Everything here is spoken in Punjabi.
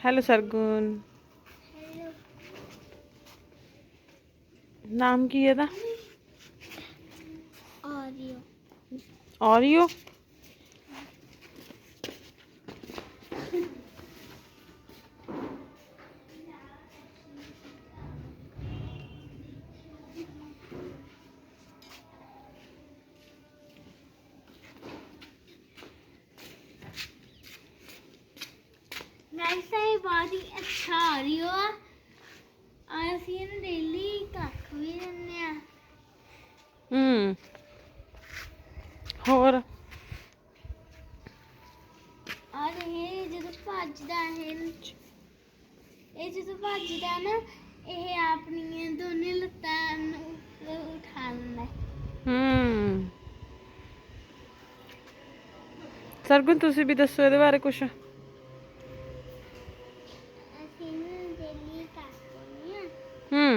हेलो सरगुन। नाम की है ऑरियो। ऑरियो। गाइस ये बहुत ही अच्छा ऑरियो है और ਅਸੀਂ ਇਹਨੂੰ ਡੇਲੀ ਕੱਖ ਵੀ ਦਿੰਦੇ ਆ। ਹੋਰ ਔਰ ਇਹ ਜਦੋਂ ਭੱਜਦਾ ਇਹ ਜਦੋਂ ਭੱਜਦਾ ਨਾ ਇਹ ਆਪਣੀਆਂ ਦੋਨੇ ਲੱਤਾਂ ਨੂੰ ਉਠਾ ਲੈਂਦਾ। सरगुन तुसी भी दसो ਇਹਦੇ ਬਾਰੇ कुछ। ਅਸੀਂ ਇਹਨੂੰ ਡੇਲੀ ਕੱਖ ਦਿੰਦੇ ਆ।